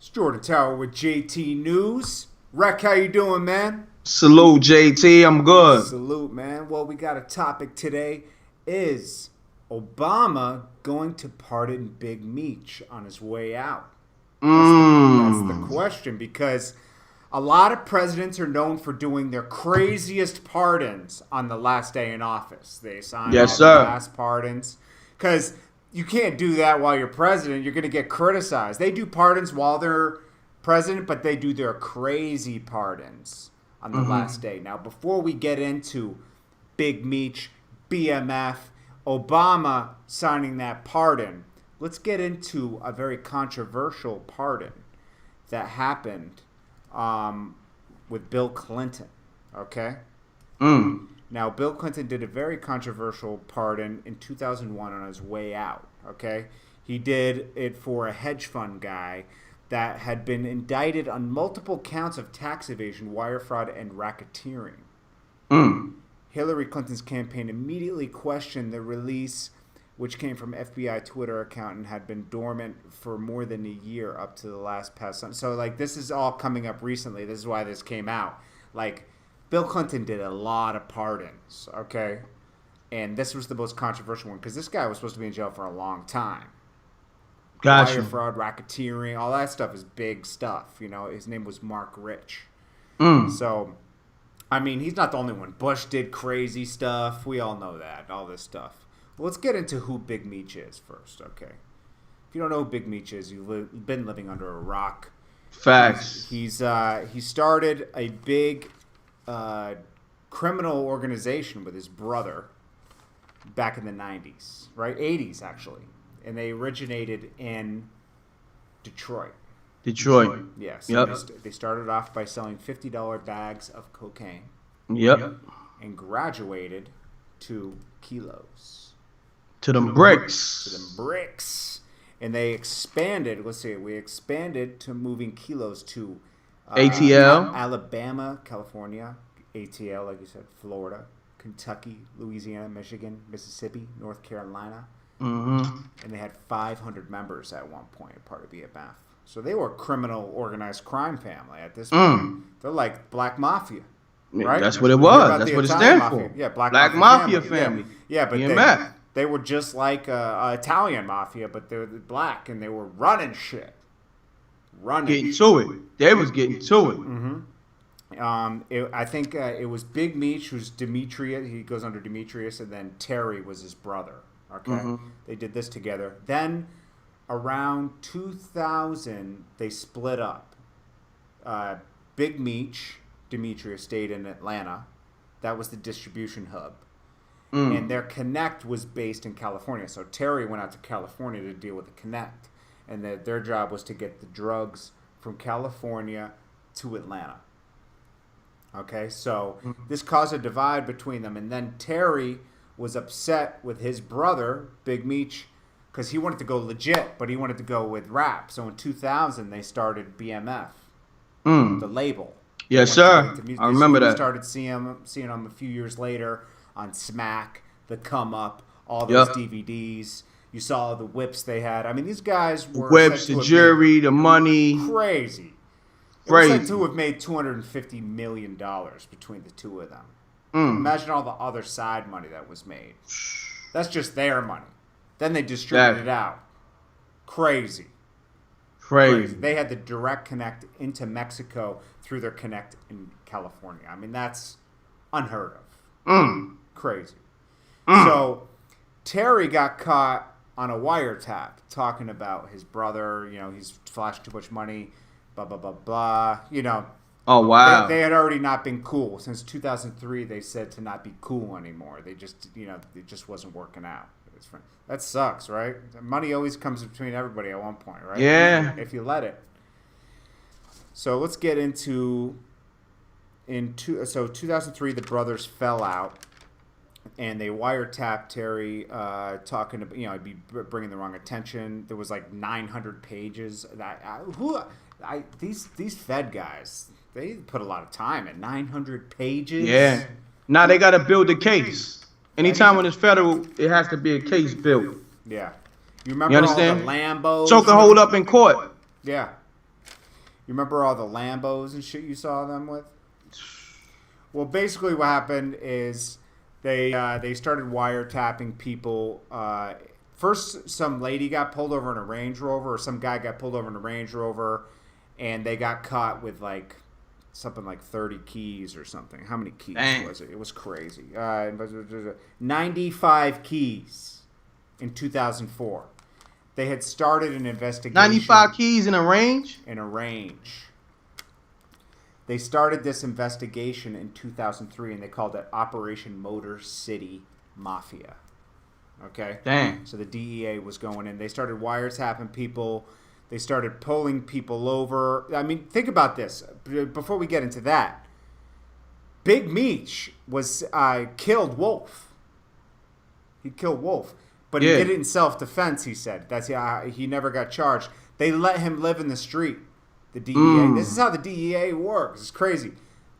It's Jordan Tower with JT News. Reck, how you doing, man? Salute, JT. I'm good. Salute, man. Well, we got a topic today. Is Obama going to pardon Big Meech on his way out? That's the question, because a lot of presidents are known for doing their craziest pardons on the last day in office. They sign all the last pardons because you can't do that while you're president. You're going to get criticized. They do pardons while they're president, but they do their crazy pardons on the last day. Now, before we get into Big Meech, BMF, Obama signing that pardon, let's get into a very controversial pardon that happened with Bill Clinton, okay? Now, Bill Clinton did a very controversial pardon in 2001 on his way out, okay? He did it for a hedge fund guy that had been indicted on multiple counts of tax evasion, wire fraud, and racketeering. Hillary Clinton's campaign immediately questioned the release, which came from FBI Twitter account and had been dormant for more than a year up to the last past. So, like, this is all coming up recently. This is why this came out. Like, Bill Clinton did a lot of pardons, okay? And this was the most controversial one because this guy was supposed to be in jail for a long time. Gotcha. Wire fraud, racketeering, all that stuff is big stuff. You know, his name was Mark Rich. So, I mean, he's not the only one. Bush did crazy stuff. We all know that, all this stuff. Well, let's get into who Big Meech is first, okay? If you don't know who Big Meech is, you've been living under a rock. Facts. He started a big criminal organization with his brother back in the 90s, right? 80s, actually. And they originated in Detroit. Yes. Yeah, so they started off by selling $50 bags of cocaine. And graduated to kilos. To them bricks. And they expanded. Let's see. We expanded to moving kilos to ATL, Alabama, California, ATL, like you said, Florida, Kentucky, Louisiana, Michigan, Mississippi, North Carolina. And they had 500 members at one point, part of BMF. So they were a criminal organized crime family at this point. They're like Black Mafia. Right? That's what it was. That's what it stands for. Yeah, Black Mafia family. Yeah, but BMF. They were just like Italian Mafia, but they were black, and they were running shit. Getting to it. They was getting to it. I think it was Big Meech, who's Demetrius. He goes under Demetrius, and then Terry was his brother. Okay? They did this together. Then, around 2000, they split up. Big Meech, Demetrius, stayed in Atlanta. That was the distribution hub. And their connect was based in California. So Terry went out to California to deal with the connect. And their job was to get the drugs from California to Atlanta. Okay, so this caused a divide between them. And then Terry was upset with his brother, Big Meech, because he wanted to go legit, but he wanted to go with rap. So in 2000, they started BMF, the label. Yes, sir. I remember that. We started seeing them a few years later on Smack, The Come Up, all those DVDs. You saw the whips they had. I mean, these guys were whips, the jury, the money, crazy. It was said to have made $250 million between the two of them. Imagine all the other side money that was made. That's just their money. Then they distributed it out. Crazy. They had the direct connect into Mexico through their connect in California. I mean, that's unheard of. Crazy. So Terry got caught on a wiretap talking about his brother. You know, he's flashed too much money, blah, blah, blah, blah. You know. Oh, wow. They had already not been cool. Since 2003, they said to not be cool anymore. They just, it just wasn't working out. That sucks, right? Money always comes between everybody at one point, right? Yeah. If you let it. So let's get into... So 2003, the brothers fell out, and they wiretapped Terry, talking about, I'd be bringing the wrong attention. There was like 900 pages. These Fed guys, they put a lot of time in 900 pages. Yeah. Now they got to build a case. Anytime when it's federal, it has to be a case built. Yeah. You remember all the Lambos? So can hold up in court. Yeah. You remember all the Lambos and shit you saw them with? Well, basically what happened is they started wiretapping people. First, some lady got pulled over in a Range Rover, or some guy got pulled over in a Range Rover, and they got caught with like something like 30 keys or something. How many keys was it? It was crazy. 95 keys in 2004. They had started an investigation. 95 keys in a range? In a range. They started this investigation in 2003, and they called it Operation Motor City Mafia. Okay? Dang. So the DEA was going in. They started wiretapping people. They started pulling people over. I mean, think about this. Before we get into that, Big Meech was killed Wolf. He killed Wolf. But he did it in self-defense, he said. He never got charged. They let him live in the street, the DEA. This is how the DEA works. It's crazy.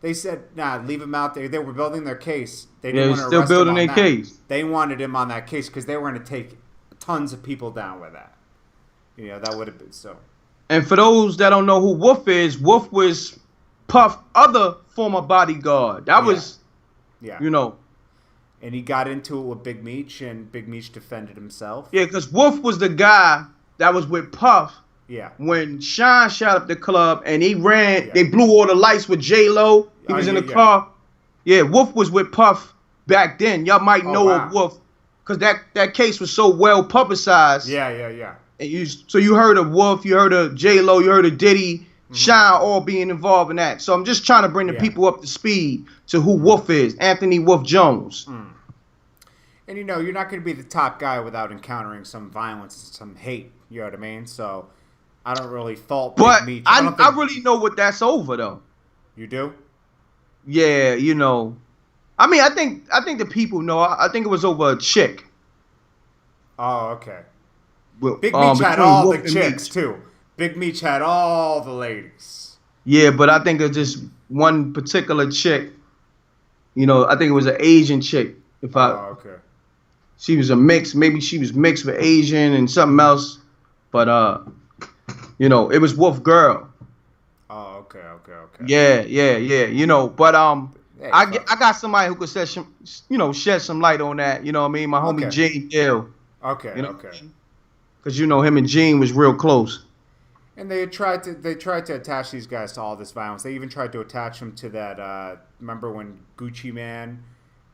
They said, nah, leave him out there. They were building their case. They didn't want to still arrest building him on their that. case. They wanted him on that case because they were going to take tons of people down with that. You know, that would have been so. And for those that don't know who Wolf is, Wolf was Puff's other former bodyguard. That was, you know. And he got into it with Big Meech, and Big Meech defended himself. Yeah, because Wolf was the guy that was with Puff. Yeah. When Sean shot up the club and he ran, they blew all the lights with J-Lo. He was in the car. Yeah, Wolf was with Puff back then. Y'all might know of Wolf because that case was so well publicized. Yeah. And so you heard of Wolf, you heard of J-Lo, you heard of Diddy, Sean all being involved in that. So I'm just trying to bring the people up to speed to who Wolf is, Anthony Wolf Jones. And you know, you're not going to be the top guy without encountering some violence and some hate. You know what I mean? So I don't really fault Big Meech. I really know what that's over though. You do? Yeah, you know. I mean, I think the people know. I think it was over a chick. Oh, okay. Big Meech had all Wolf the chicks too. Big Meech had all the ladies. Yeah, but I think it's just one particular chick. You know, I think it was an Asian chick. Okay. She was a mix. Maybe she was mixed with Asian and something else. But you know, it was Wolf Girl. Oh, okay. Yeah. You know, but I got somebody who could shed some light on that. You know what I mean? My homie Gene Dill. Okay. You know because you know him and Gene was real close. And they tried to attach these guys to all this violence. They even tried to attach them to that. Remember when Gucci Man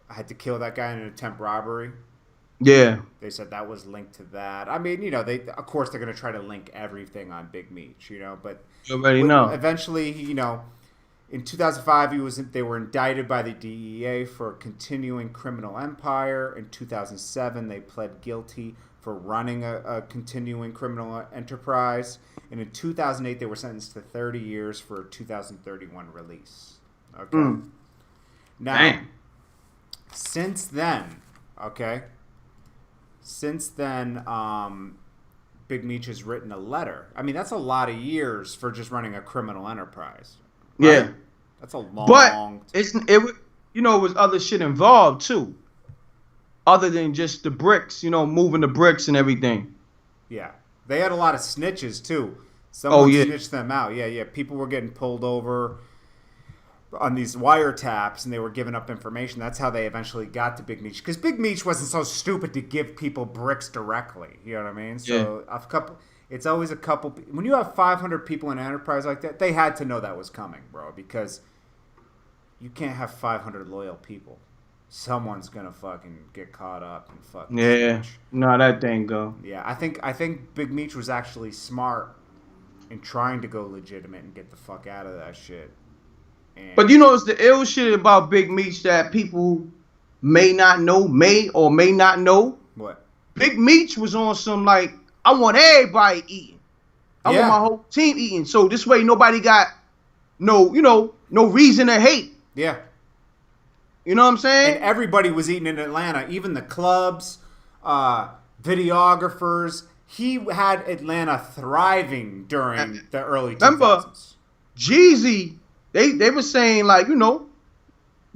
had to kill that guy in an attempt robbery? Yeah. They said that was linked to that. I mean, you know, of course they're going to try to link everything on Big Meech, you know, but you already know. Eventually, you know, in 2005 they were indicted by the DEA for continuing criminal empire. In 2007 they pled guilty for running a continuing criminal enterprise, and in 2008 they were sentenced to 30 years for a 2031 release. Okay. Now, since then, Big Meech has written a letter. I mean, that's a lot of years for just running a criminal enterprise. Right? Yeah, that's a long. But it you know, it was other shit involved too, other than just the bricks. You know, moving the bricks and everything. Yeah, they had a lot of snitches too. Someone snitched them out. Yeah. People were getting pulled over on these wiretaps, and they were giving up information. That's how they eventually got to Big Meech, because Big Meech wasn't so stupid to give people bricks directly. You know what I mean? So it's always a couple. When you have 500 people in an enterprise like that, they had to know that was coming, bro, because you can't have 500 loyal people. Someone's gonna fucking get caught up and fucking snitch. No, that didn't go. Yeah, I think Big Meech was actually smart in trying to go legitimate and get the fuck out of that shit. But you know, it's the ill shit about Big Meech that people may or may not know. What? Big Meech was on some like, I want everybody eating. I want my whole team eating. So this way nobody got no reason to hate. Yeah. You know what I'm saying? And everybody was eating in Atlanta, even the clubs, videographers. He had Atlanta thriving during the early 2000s. Remember, Jeezy, they were saying like, you know,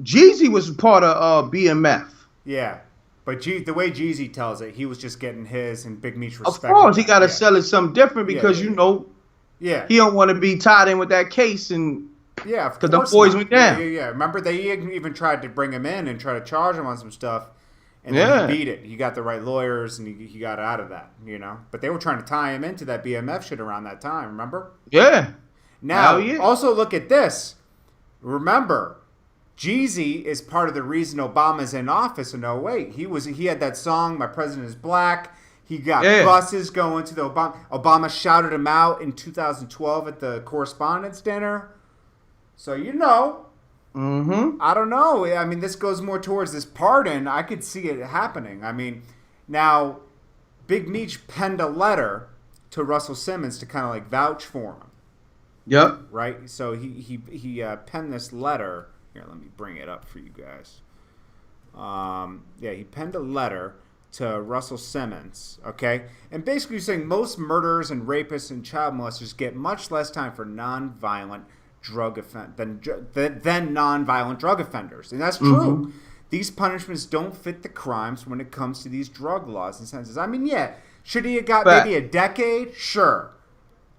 Jeezy was part of BMF. Yeah. But the way Jeezy tells it, he was just getting his, and Big Meech respected. Of course, he got to sell it something different because, you know, Yeah. He don't want to be tied in with that case, and yeah, because the boys went down. Yeah. Remember, they even tried to bring him in and try to charge him on some stuff, and then he beat it. He got the right lawyers, and he got out of that, But they were trying to tie him into that BMF shit around that time, remember? Yeah. Now, also look at this. Remember, Jeezy is part of the reason Obama's in office in 08. He had that song, My President is Black. He got buses going to the Obama. Obama shouted him out in 2012 at the Correspondents' Dinner. So, I don't know. I mean, this goes more towards this pardon. I could see it happening. I mean, now, Big Meech penned a letter to Russell Simmons to kind of like vouch for him. Yep. Right? So he penned this letter. Here, let me bring it up for you guys. He penned a letter to Russell Simmons, okay? And basically saying most murderers and rapists and child molesters get much less time for non-violent drug than non-violent drug offenders. And that's true. Mm-hmm. These punishments don't fit the crimes when it comes to these drug laws and sentences. I mean, yeah, should he have got maybe a decade? Sure.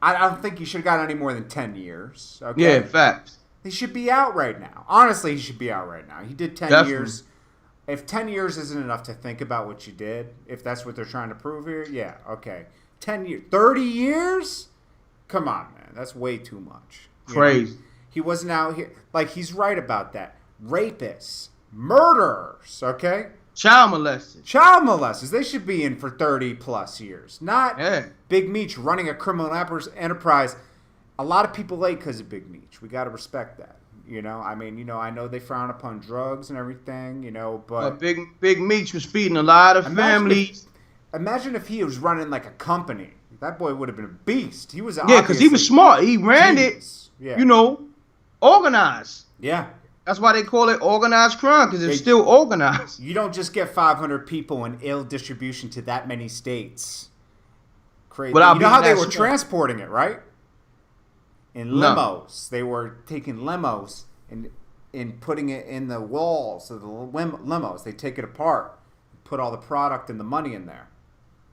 I don't think he should have got any more than 10 years. Okay? Yeah, facts. He should be out right now. Honestly, he should be out right now. He did 10 years. If 10 years isn't enough to think about what you did, if that's what they're trying to prove here, yeah, okay. 10 years. 30 years? Come on, man. That's way too much. Crazy. He wasn't out here. Like, he's right about that. Rapists. Murderers. Okay? Child molesters. Child molesters. They should be in for 30-plus years. Not Big Meech running a criminal enterprise. A lot of people late because of Big Meech. We got to respect that. I mean, I know they frown upon drugs and everything, but Big Meech was feeding a lot of families. Imagine if he was running like a company. That boy would have been a beast. He was because he was smart. He ran it, organized. Yeah. That's why they call it organized crime, because it's still organized. You don't just get 500 people in ill distribution to that many states. Crazy. You know how they were transporting it, right? In limos. They were taking limos and putting it in the walls of the limos. They take it apart, put all the product and the money in there.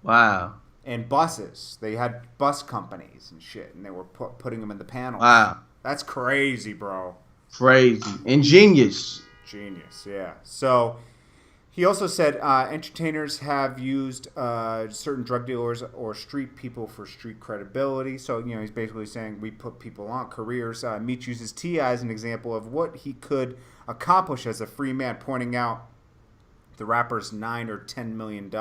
Wow. And buses. They had bus companies and shit, and they were putting them in the panels. Wow. That's crazy, bro. Crazy. Ingenious. Genius, yeah. So he also said entertainers have used certain drug dealers or street people for street credibility. So, he's basically saying we put people on careers. Meech uses T.I. as an example of what he could accomplish as a free man, pointing out the rapper's $9 or $10 million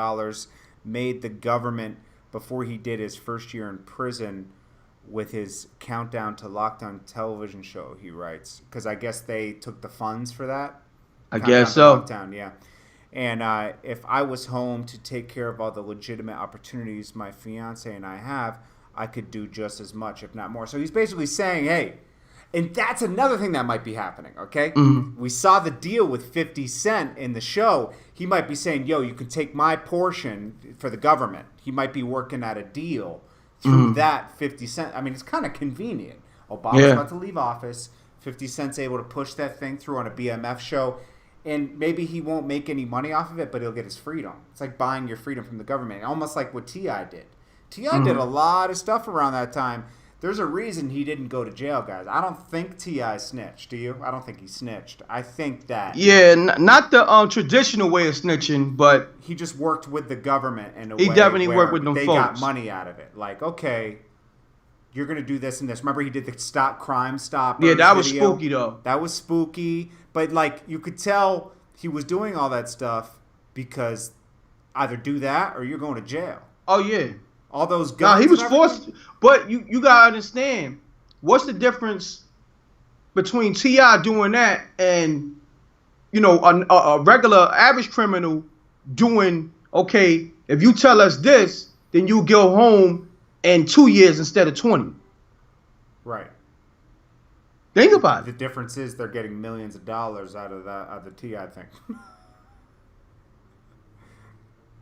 made the government before he did his first year in prison with his Countdown to Lockdown television show, he writes. Because I guess they took the funds for that. I guess so. Lockdown, yeah. And if I was home to take care of all the legitimate opportunities my fiance and I have, I could do just as much, if not more. So he's basically saying, hey, and that's another thing that might be happening, okay? Mm-hmm. We saw the deal with 50 Cent in the show. He might be saying, yo, you can take my portion for the government. He might be working at a deal through that 50 Cent. I mean, it's kind of convenient. Obama's about to leave office. 50 Cent's able to push that thing through on a BMF show. And maybe he won't make any money off of it, but he'll get his freedom. It's like buying your freedom from the government, almost like what T.I. did. T.I. did a lot of stuff around that time. There's a reason he didn't go to jail, guys. I don't think T.I. snitched, do you? I don't think he snitched. I think that... Yeah, not the traditional way of snitching, but... He just worked with the government in a way he definitely worked with them they folks. Got money out of it. Like, okay, you're going to do this and this. Remember he did the Stop Crime Stoppers Yeah, that was video? spooky, though. That was spooky. But, like, you could tell he was doing all that stuff because either do that or you're going to jail. Oh, yeah. All those guns. No, he was forced. But you got to understand, what's the difference between T.I. doing that and, a regular average criminal doing, okay, if you tell us this, then you go home in 2 years instead of 20. Right. Think about it. The difference is they're getting millions of dollars out of the T.I. thing.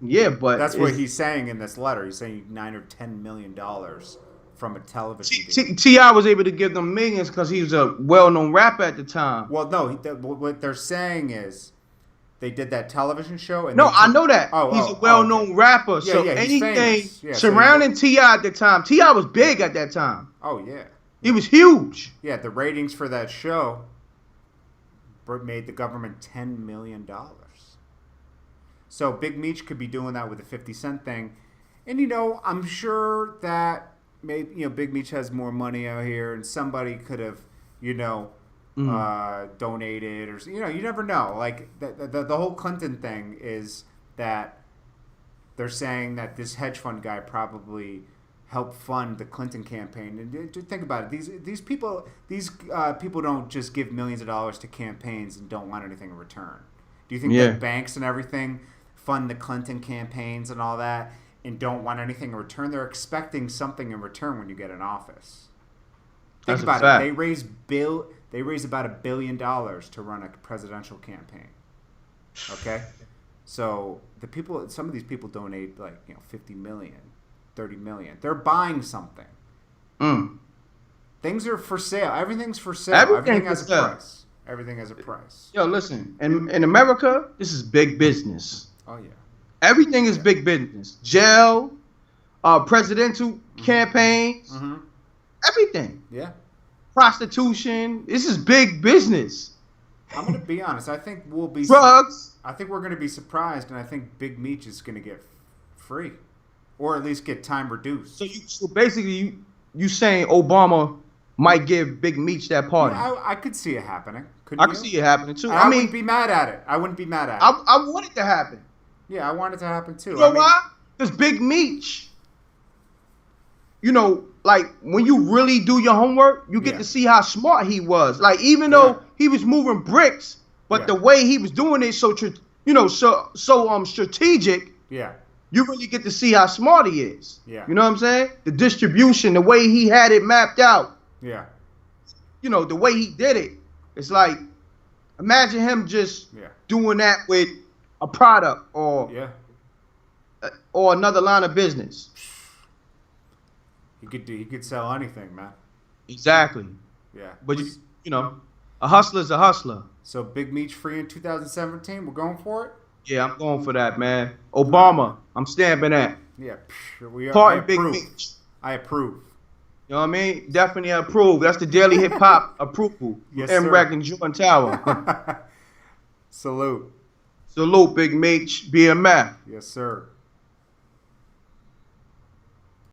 Yeah, but that's what he's saying in this letter. He's saying $9 or $10 million from a television deal. T.I. was able to give them millions because he was a well-known rapper at the time. Well, no. What they're saying is They did that television show. And no, I know that. He's a well-known okay. rapper. Yeah, so yeah, anything yeah, surrounding T.I. at the time, T.I. was big at that time. Oh, yeah. He was huge. Yeah, the ratings for that show made the government $10 million. So Big Meech could be doing that with the 50 Cent thing. And, you know, I'm sure that maybe, you know, Big Meech has more money out here and somebody could have, you know, donated or, you know, you never know. Like, the whole Clinton thing is that they're saying that this hedge fund guy probably helped fund the Clinton campaign. And think about it. These people don't just give millions of dollars to campaigns and don't want anything in return. Do you think that banks and everything fund the Clinton campaigns and all that and don't want anything in return? They're expecting something in return when you get in office. Think about it. They raise about $1 billion to run a presidential campaign. Okay? So some of these people donate like, you know, 50 million, 30 million. They're buying something. Things are for sale. Everything's for sale. Everything has a price. Everything has a price. Yo, listen. In America, this is big business. Oh yeah. Everything is big business. Jail, presidential campaigns, everything. Yeah. Prostitution. This is big business. I'm gonna be honest. I think we'll be drugs. I think we're gonna be surprised, and I think Big Meech is gonna get free, or at least get time reduced. So basically, you saying Obama might give Big Meech that pardon? Yeah, I could see it happening. I could see it happening too. I wouldn't be mad at it. I wouldn't be mad at it. I want it to happen. Yeah, I want it to happen too. You know why? Because Big Meech, you know, like when you really do your homework, you get to see how smart he was. Like even though he was moving bricks, but the way he was doing it so strategic. Yeah. You really get to see how smart he is. Yeah. You know what I'm saying? The distribution, the way he had it mapped out. Yeah. You know, the way he did it. It's like, imagine him just doing that with a product or another line of business. He could sell anything, man. Exactly. Yeah. But you know, a hustler's a hustler. So Big Meech free in 2017. We're going for it. Yeah, I'm going for that, man. Obama, I'm stamping that. Yeah. Pardon Big Meech. I approve. You know what I mean? Definitely approve. That's the Daily Hip Hop approval. Yes, m.reck and Jordan Tower. Salute. Salute, Big Meech, BMF. Yes, sir.